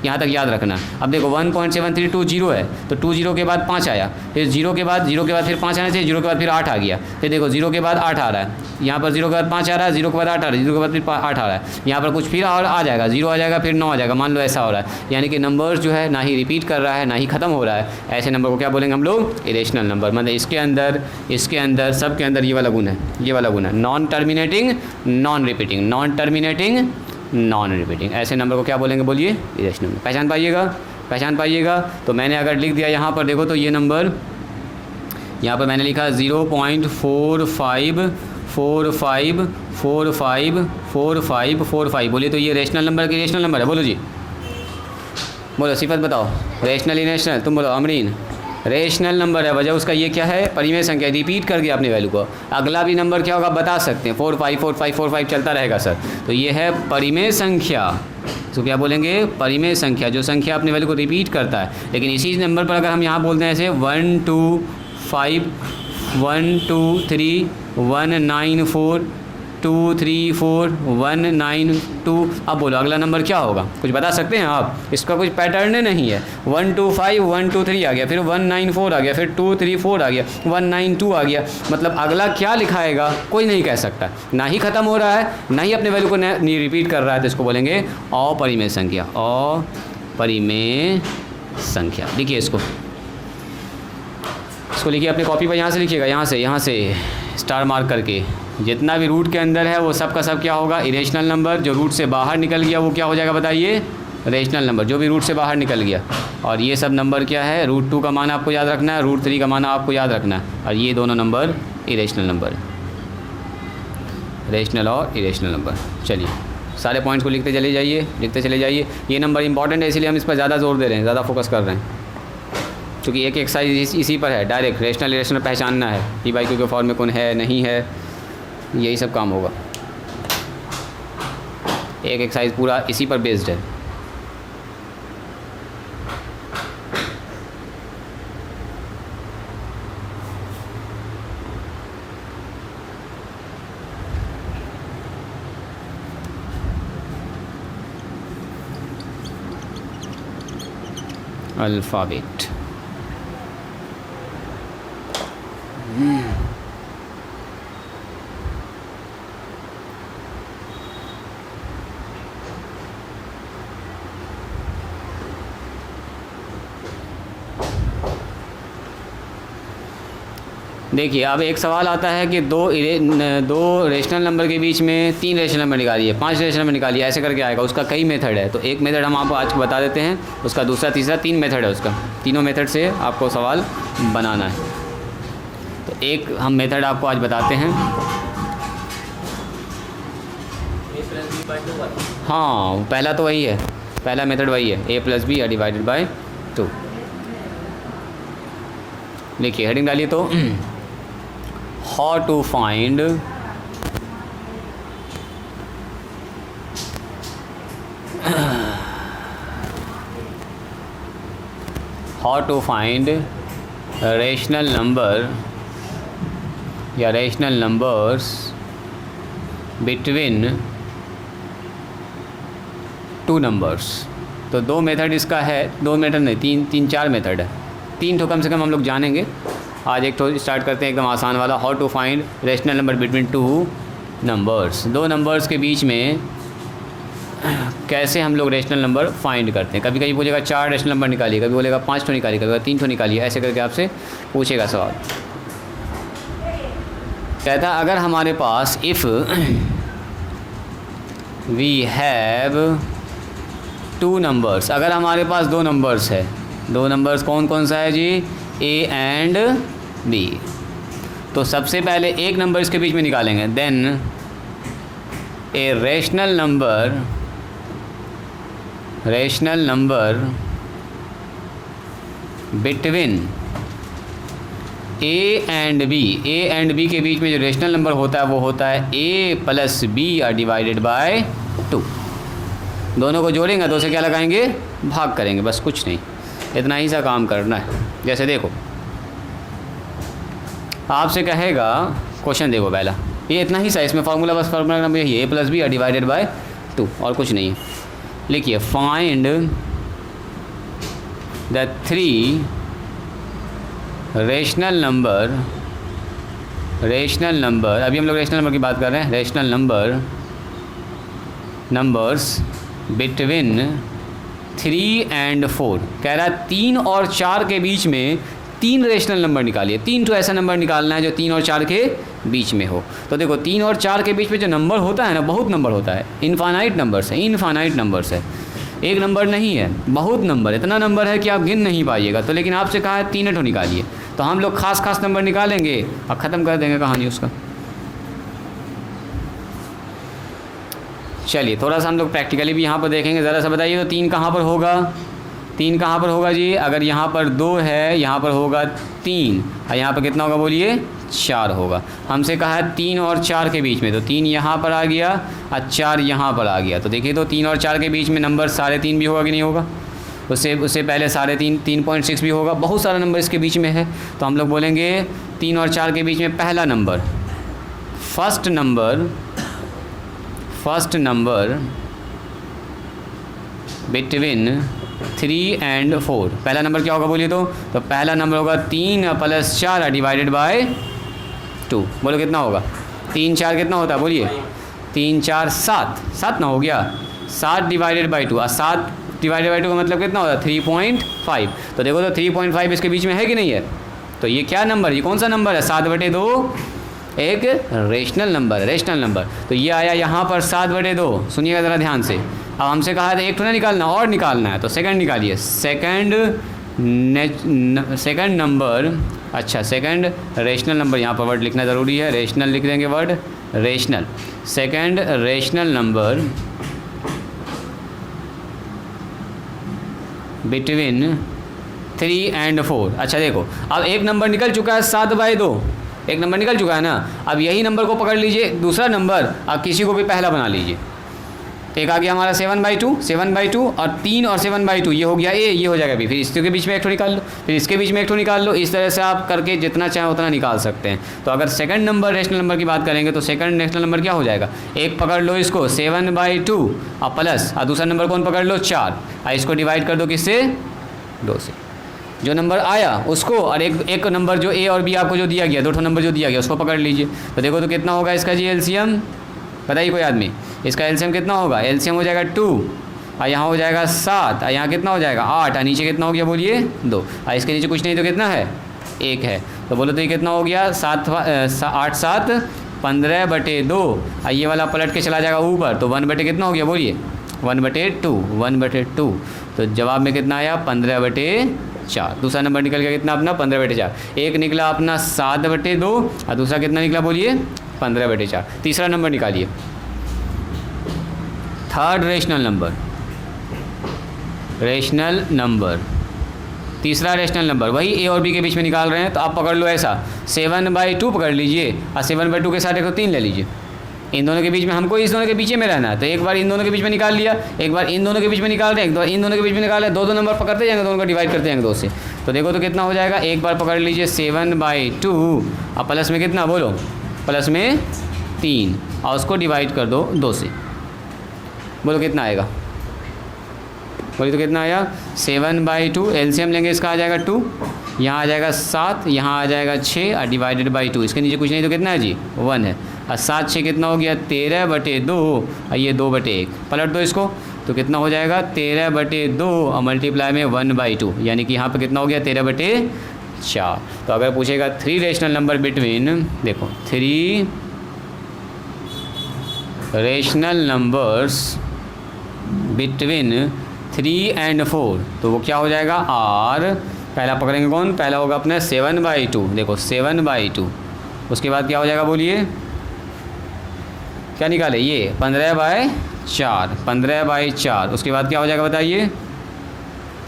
यहाँ तक याद रखना। अब देखो 1.732 है तो 20 के बाद 5 आया, फिर 0 के बाद फिर 5 आना चाहिए, 0 के बाद फिर 8 आ गया। फिर देखो 0 के बाद 8 आ रहा है, यहाँ पर 0 के बाद 5 आ रहा है, 0 के बाद 8 आ रहा है, 0 के बाद फिर 8 आ रहा है, यहाँ पर कुछ फिर और आ जाएगा, 0 आ जाएगा, फिर 9 आ जाएगा। मान लो ऐसा हो रहा है, यानी कि नंबर्स जो है ना ही रिपीट कर रहा है ना ही ख़त्म हो रहा है। ऐसे नंबर को क्या बोलेंगे हम लोग? Irrational number. मतलब इसके अंदर सब के अंदर ये वाला गुण है, ये वाला गुण है, non terminating non repeating, non terminating non repeating. ऐसे नंबर को क्या बोलेंगे? बोलिए इरेशनल। पहचान पाइएगा। तो मैंने अगर लिख दिया यहाँ पर, देखो तो ये नंबर यहाँ पर मैंने लिखा 0.45454545। बोलिए तो ये रेशनल नंबर की रेशनल नंबर है। बोलो जी, बोलो सिफत बताओ। रेशनल इरेशनल, तुम बोलो अमरीन। रेशनल नंबर है, वजह उसका ये क्या है? परिमेय संख्या, रिपीट कर गया अपने वैल्यू को। अगला भी नंबर क्या होगा बता सकते हैं, 454545 चलता रहेगा सर। तो ये है परिमेय संख्या। तो क्या बोलेंगे? परिमेय संख्या, जो संख्या अपने वैल्यू को रिपीट करता है। लेकिन इसी नंबर पर अगर हम यहाँ बोलते हैं ऐसे 1 2 5 1 2 3 1 9 4 2 3 4 1 9 2। अब बोलो अगला नंबर क्या होगा? कुछ बता सकते हैं आप? इसका कुछ पैटर्न नहीं है। 1 2 5 1 2 3 आ गया, फिर 1 9 4 आ गया, फिर 2 3 4 आ गया, 1 9 2 आ गया। मतलब अगला क्या लिखाएगा कोई नहीं कह सकता, ना ही ख़त्म हो रहा है ना ही अपने वैल्यू को नहीं रिपीट कर रहा है। तो इसको बोलेंगे अपरिमेय संख्या। अपरिमेय संख्या। लिखिए इसको लिखिए अपनी कॉपी पर, यहाँ से लिखिएगा, यहाँ से स्टार मार्क करके। जितना भी रूट के अंदर है वो सब का सब क्या होगा? Irrational number. जो रूट से बाहर निकल गया वो क्या हो जाएगा बताइए? Rational number. जो भी रूट से बाहर निकल गया। और ये सब नंबर क्या है? √2 का मान आपको याद रखना है, √3 का मान आपको याद रखना है, और ये दोनों नंबर इरेशनल नंबर, रेशनल और इरेशनल नंबर। चलिए सारे पॉइंट्स को लिखते चले जाइए। ये नंबर इंपॉर्टेंट है इसलिए हम इस पर ज़्यादा जोर दे रहे हैं, ज़्यादा फोकस कर रहे हैं, क्योंकि एक एक्सरसाइज इसी पर है। डायरेक्ट रेशनल इरेशनल पहचानना है, P/Q के फॉर्म में कौन है नहीं है, यही सब काम होगा। एक एक्सरसाइज पूरा इसी पर बेस्ड है। अल्फ़ाबेट। देखिए अब एक सवाल आता है कि दो रेशनल नंबर के बीच में 3 रेशनल नंबर निकालिए, 5 रेशनल नंबर निकालिए, ऐसे करके आएगा। उसका कई मेथड है, तो एक मेथड हम आपको आज बता देते हैं, उसका दूसरा तीसरा 3 मेथड है उसका। तीनों मेथड से आपको सवाल बनाना है। तो एक हम मेथड आपको आज बताते हैं। A+B/2 वाला। हाँ, पहला तो वही है, पहला मेथड वही है, A+B डिवाइडेड बाय 2। देखिए हेडिंग डालिए तो how to find how to find rational number या rational numbers between two numbers. तो दो मेथड इसका है, दो मेथड नहीं, तीन चार मेथड है, तीन तो कम से कम हम लोग जानेंगे। आज एक तो स्टार्ट करते हैं एकदम आसान वाला, how to find rational number between two numbers. दो नंबर्स के बीच में कैसे हम लोग रेशनल नंबर फाइंड करते हैं। कभी कभी बोलेगा 4 रेशनल नंबर निकालिए, कभी बोलेगा 5 तो निकालिए, कभी 3 तो निकालिए, ऐसे करके आपसे पूछेगा सवाल। कहता अगर हमारे पास if we have two numbers, अगर हमारे पास दो नंबर्स है, दो नंबर्स कौन कौन सा है जी, ए एंड बी। तो सबसे पहले एक नंबर इसके बीच में निकालेंगे, then a rational number between a and b. A and b के बीच में जो रेशनल नंबर होता है वो होता है A+B डिवाइडेड बाय 2। दोनों को जोड़ेंगे तो उसे क्या लगाएंगे, भाग करेंगे, बस कुछ नहीं, इतना ही सा काम करना है। जैसे देखो आपसे कहेगा, क्वेश्चन देखो पहला, ये इतना ही सा, इसमें फार्मूला बस फार्मूला नंबर यही है, A+B डिवाइडेड बाय 2 और कुछ नहीं है। लिखिए फाइंड द 3 रेशनल नंबर, अभी हम लोग रेशनल नंबर की बात कर रहे हैं, रेशनल नंबर्स बिटवीन 3 एंड 4। कह रहा है 3 और 4 के बीच में 3 रेशनल नंबर निकालिए। 3 तो ऐसा नंबर निकालना है जो 3 और 4 के बीच में हो। तो देखो 3 और 4 के बीच में जो नंबर होता है ना, बहुत नंबर होता है, इनफाइनाइट नंबर्स है, एक नंबर नहीं है, बहुत नंबर, इतना नंबर है कि आप गिन नहीं पाइएगा। तो लेकिन आपसे कहा है 3 निकालिए, तो हम लोग खास नंबर निकालेंगे और ख़त्म कर देंगे कहानी उसका। चलिए थोड़ा सा हम लोग प्रैक्टिकली भी यहाँ पर देखेंगे। ज़रा सा बताइए तो 3 कहाँ पर होगा, 3 कहाँ पर होगा जी, अगर यहाँ पर 2 है, यहाँ पर होगा 3 और यहाँ पर कितना होगा बोलिए, 4 होगा। हमसे कहा है 3 और 4 के बीच में, तो 3 यहाँ पर आ गया और 4 यहाँ पर आ गया। तो देखिए तो 3 और 4 के बीच में नंबर 3.5 भी होगा कि नहीं होगा, उससे पहले 3.5 3.6 भी होगा, बहुत सारा नंबर इसके बीच में है। तो हम लोग बोलेंगे 3 और 4 के बीच में पहला number, first number between 3 and 4। पहला नंबर क्या होगा बोलिए तो पहला नंबर होगा 3 + 4 डिवाइडेड बाय 2। बोलो कितना होगा, 3 4 कितना होता है बोलिए, 3 4 7 ना हो गया, 7 डिवाइडेड बाय 2। और 7 डिवाइडेड बाय 2 का मतलब कितना होता है 3.5। तो देखो तो 3.5 इसके बीच में है कि नहीं है। तो ये क्या नंबर, ये कौन सा नंबर है, 7/2, एक रेशनल नंबर। तो ये आया यहाँ पर 7/2। सुनिएगा ज़रा ध्यान से। अब हमसे कहा था एक तो ना निकालना और निकालना है, तो सेकंड निकालिए, सेकंड नंबर, अच्छा सेकंड रेशनल नंबर, यहाँ पर वर्ड लिखना ज़रूरी है, रेशनल लिख देंगे word, rational, second rational number between 3 and 4। अच्छा देखो अब एक नंबर निकल चुका है 7/2, एक नंबर निकल चुका है ना। अब यही नंबर को पकड़ लीजिए, दूसरा नंबर आप किसी को भी पहला बना लीजिए। एक आ गया हमारा 7/2 और 3 और 7/2 ये हो गया ए, ये हो जाएगा बी। फिर इसके बीच में एक ठो निकाल लो, फिर इसके बीच में एक ठो निकाल लो। इस तरह से आप करके जितना चाहे उतना निकाल सकते हैं। तो अगर सेकंड नंबर रेशनल नंबर की बात करेंगे तो सेकंड रेशनल नंबर क्या हो जाएगा, एक पकड़ लो इसको 7/2 और प्लस, और दूसरा नंबर कौन पकड़ लो 4, और इसको डिवाइड कर दो किससे, 2 से। जो नंबर आया उसको, और एक नंबर जो ए और बी आपको जो दिया गया, 2 नंबर जो दिया गया उसको पकड़ लीजिए। तो देखो तो कितना होगा इसका जी एलसीएम, बताइए कोई आदमी, इसका एलसीएम कितना होगा, एलसीएम हो जाएगा 2 और यहाँ हो जाएगा 7 और यहाँ कितना हो जाएगा 8 और नीचे कितना हो गया बोलिए 2, और इसके नीचे कुछ नहीं तो कितना है 1 है। तो बोलो तो ये कितना हो गया 8 7 15/2, और ये वाला पलट के चला जाएगा ऊपर, तो 1/, कितना हो गया बोलिए 1/2। तो जवाब में कितना आया 15/4। 4। दूसरा नंबर निकल गया कितना अपना 15/4। एक निकला अपना 7/2 और दूसरा कितना निकला बोलिए 15/4। तीसरा नंबर निकालिए, third rational number, rational number, तीसरा रेशनल नंबर वही ए और बी के बीच में निकाल रहे हैं। तो आप पकड़ लो ऐसा 7/2 पकड़ लीजिए और 7/2 के साथ 103 ले लीजिए। इन दोनों के बीच में हमको इस दोनों के बीच में रहना है, तो एक बार इन दोनों के बीच में निकाल लिया, एक बार इन दोनों के बीच में निकाल रहे हैं, एक बार इन दोनों के बीच में निकाल रहे हैं, दो नंबर पकड़ते जाएंगे, दोनों को डिवाइड करते जाएंगे 2 से। तो देखो तो कितना हो जाएगा, एक बार पकड़ लीजिए 7/2 और प्लस में कितना बोलो, प्लस में 3 और उसको डिवाइड कर दो 2 से। बोलो कितना आएगा, बोलिए तो कितना आया 7/2। एलसीएम लेंगे इसका आ जाएगा 2, यहाँ आ जाएगा 7, यहाँ आ जाएगा 6 और डिवाइडेड बाई 2। इसके नीचे कुछ नहीं तो कितना है जी 1 है। और 7 6 कितना हो गया 13/2 और ये 2/1। पलट दो इसको तो कितना हो जाएगा 13/2 और मल्टीप्लाई में 1/2, यानी कि यहाँ पे कितना हो गया 13/4। तो अगर पूछेगा 3 रेशनल नंबर बिटवीन, देखो 3 रेशनल नंबर्स बिटवीन 3 and 4, तो वो क्या हो जाएगा आर। पहला पकड़ेंगे कौन, पहला होगा अपना 7/2, देखो 7/2। उसके बाद क्या हो जाएगा बोलिए, क्या निकाले ये 15/4, 15/4। उसके बाद क्या हो जाएगा बताइए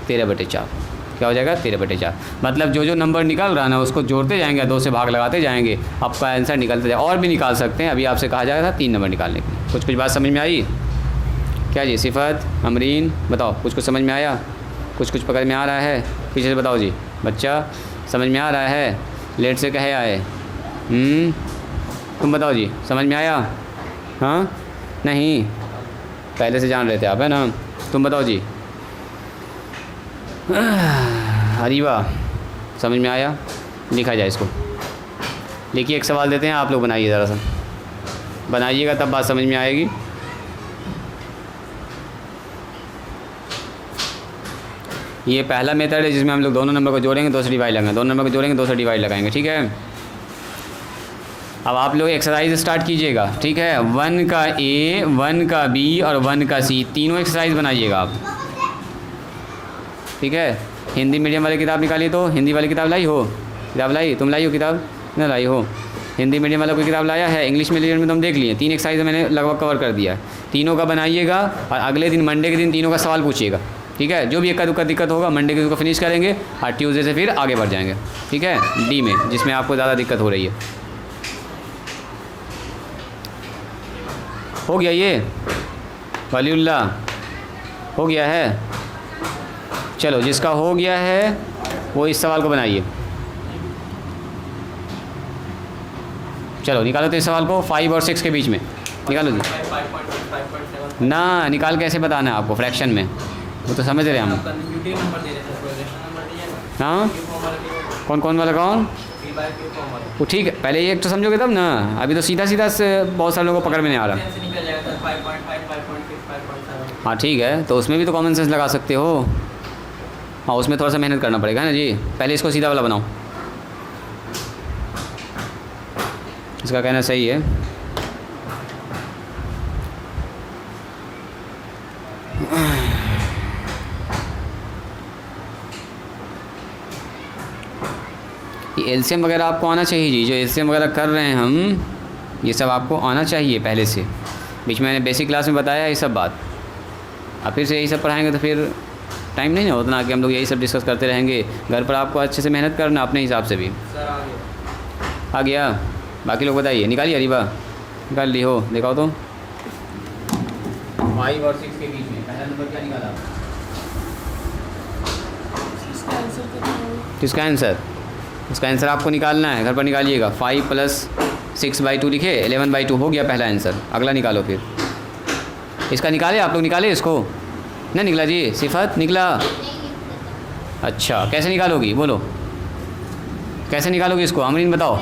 13/4। क्या हो जाएगा 13/4। मतलब जो जो नंबर निकल रहा है ना उसको जोड़ते जाएंगे, 2 से भाग लगाते जाएंगे, आपका आंसर निकलते जाए। और भी निकाल सकते हैं, अभी आपसे कहा जाएगा था 3 नंबर निकालने के लिए। कुछ बात समझ में आई क्या जी, सिफत अमरीन बताओ, कुछ समझ में आया, कुछ पकड़ में आ रहा है, पीछे से बताओ जी बच्चा समझ में आ रहा है, लेट से कहे आए। तुम बताओ जी समझ में आया, हाँ नहीं पहले से जान रहे थे आप है ना। तुम बताओ जी अरीबा समझ में आया, लिखा जाए इसको, लिखिए एक सवाल देते हैं आप लोग बनाइए, ज़रा सा बनाइएगा तब बात समझ में आएगी। ये पहला मेथड है जिसमें हम लोग दोनों नंबर को जोड़ेंगे, 2 से डिवाइड लगाएंगे, दोनों नंबर को जोड़ेंगे 2 से डिवाइड लगाएंगे, ठीक है। अब आप लोग एक्सरसाइज स्टार्ट कीजिएगा, ठीक है। 1 का ए, 1 का बी और 1 का सी, तीनों एक्सरसाइज बनाइएगा आप, ठीक है। हिंदी मीडियम वाली किताब निकालिए, तो हिंदी वाली किताब लाई हो, किताब लाई, तुम लाई हो किताब, ना लाई हो। हिंदी मीडियम वाला कोई किताब लाया है, इंग्लिश मीडियम में तो हम देख लिए 3 एक्सरसाइज मैंने लगभग कवर कर दिया। तीनों का बनाइएगा और अगले दिन मंडे के दिन तीनों का सवाल पूछिएगा, ठीक है। जो भी इक्का दुक्का दिक्कत होगा मंडे के उसको फिनिश करेंगे और ट्यूसडे से फिर आगे बढ़ जाएंगे, ठीक है। डी में जिसमें आपको ज़्यादा दिक्कत हो रही है, हो गया ये वलीउल्लाह, हो गया है। चलो जिसका हो गया है वो इस सवाल को बनाइए। चलो निकालो तो इस सवाल को 5 और 6 के बीच में निकालो जी। 5.7 ना निकाल कैसे बताना है आपको, फ्रैक्शन में, वो तो समझ रहे हैं हम। नंबर दे रहे थे, नंबर दिया हाँ कौन कौन वाला कौन, वो ठीक है, पहले ये एक तो समझोगे तब ना, अभी तो सीधा सीधा से बहुत सारे लोगों को पकड़ में नहीं आ रहा। निकल जाएगा सर 5.5, 5.6, 5.7। हाँ ठीक है, तो उसमें भी तो कॉमन सेंस लगा सकते हो। हाँ उसमें थोड़ा सा मेहनत करना पड़ेगा ना जी। पहले इसको सीधा वाला बनाओ, इसका कहना सही है। ये एलसीएम वगैरह आपको आना चाहिए जी, जो एलसीएम वगैरह कर रहे हैं हम, ये सब आपको आना चाहिए पहले से। बीच में मैंने बेसिक क्लास में बताया ये सब बात, अब फिर से यही सब पढ़ाएंगे तो फिर टाइम नहीं ना उतना कि हम लोग यही सब डिस्कस करते रहेंगे। घर पर आपको अच्छे से मेहनत करना अपने हिसाब से भी। सर आ गया, बाकी लोग बताइए, निकालिए अरीबा, निकाल ली हो, दिखाओ तो। 5 और 6 के बीच में पहला नंबर क्या निकाला, किसका आंसर, इसका आंसर आपको निकालना है, घर पर निकालिएगा। 5 + 6/2 लिखे, 11/2 हो गया पहला आंसर। अगला निकालो फिर, इसका निकाले आप लोग, निकाले इसको, ना निकला जी, सिफत निकला। अच्छा कैसे निकालोगी बोलो, कैसे निकालोगी इसको, अमरीन बताओ।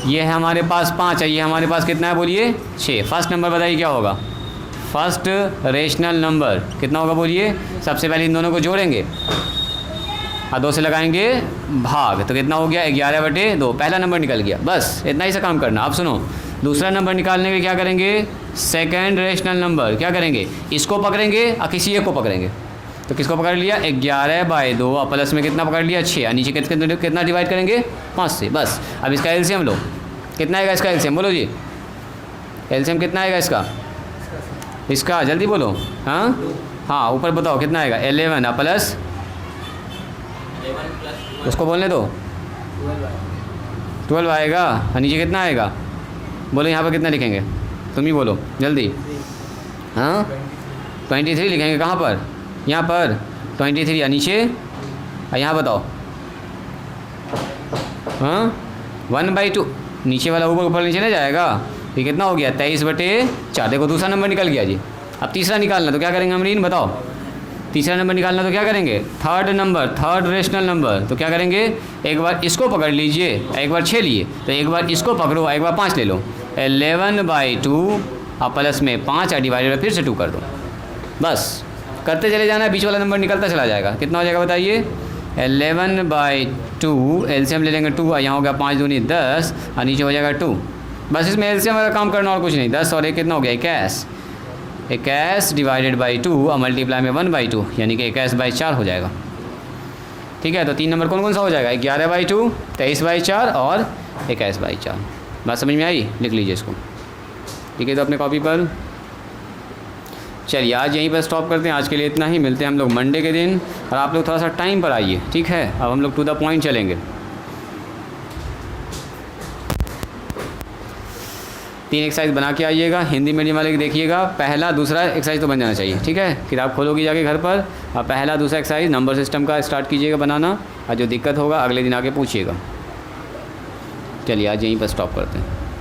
ये है हमारे पास 5 है, ये हमारे पास कितना है बोलिए 6। फर्स्ट नंबर बताइए क्या होगा, फर्स्ट रेशनल नंबर कितना होगा बोलिए। सबसे पहले इन दोनों को जोड़ेंगे और 2 से लगाएंगे भाग, तो कितना हो गया 11/2। पहला नंबर निकल गया, बस इतना ही सा काम करना। अब सुनो, दूसरा नंबर निकालने के क्या करेंगे, सेकेंड रेशनल नंबर क्या करेंगे, इसको पकड़ेंगे और किसी एक को पकड़ेंगे। तो किसको पकड़ लिया, 11/2 और प्लस में कितना पकड़ लिया, 6 और नीचे कितना डिवाइड करेंगे, 5 से। बस अब इसका एलसीएम लो, कितना आएगा इसका एलसीएम, बोलो जी एलसीएम कितना आएगा इसका जल्दी बोलो। हाँ ऊपर बताओ कितना आएगा, 11 और प्लस 11 प्लस उसको बोलने दो, 12 आएगा और नीचे कितना आएगा, बोलो यहाँ पर कितना लिखेंगे, तुम ही बोलो जल्दी। 23 लिखेंगे, कहाँ पर, यहाँ पर 23 और नीचे और यहाँ बताओ 1/2, नीचे वाला ऊपर नीचे नहीं जाएगा। ये कितना हो गया, 23/4। देखो दूसरा नंबर निकल गया जी। अब तीसरा निकालना तो क्या करेंगे अमरीन, बताओ तीसरा नंबर निकालना तो क्या करेंगे, थर्ड रेशनल नंबर। तो क्या करेंगे, एक बार इसको पकड़ लीजिए, एक बार 6 लिए तो एक बार इसको पकड़ो, एक बार 5 ले लो। 11/2 और प्लस में 5 और डिवाइडेड फिर से 2 कर दो। बस करते चले जाना, बीच वाला नंबर निकलता चला जाएगा। कितना हो जाएगा बताइए, 11/2 एलसीएम ले लेंगे 2 और यहाँ हो गया 5 दूनी 10 और नीचे हो जाएगा 2। बस इसमें एलसीएम वाला काम करना और कुछ नहीं। 10 और 1 कितना हो गया, 21 डिवाइडेड बाई 2 और मल्टीप्लाई में 1/2 यानी कि 21/4 हो जाएगा। ठीक है, तो 3 नंबर कौन कौन सा हो जाएगा, 11/2, 23/4 और 21/4। बात समझ में आई, लिख लीजिए इसको। ठीक है, तो अपने कॉपी पर चलिए आज यहीं पर स्टॉप करते हैं। आज के लिए इतना ही, मिलते हैं हम लोग मंडे के दिन। और आप लोग थोड़ा सा टाइम पर आइए, ठीक है। अब हम लोग टू द पॉइंट चलेंगे। 3 एक्सरसाइज बना के आइएगा, हिंदी मीडियम वाले देखिएगा। पहला दूसरा एक्सरसाइज तो बन जाना चाहिए, ठीक है। किताब खोलोगी जाके घर पर और पहला दूसरा एक्सरसाइज नंबर सिस्टम का स्टार्ट कीजिएगा बनाना, और जो दिक्कत होगा अगले दिन आके पूछिएगा। चलिए आज यहीं पर स्टॉप करते हैं।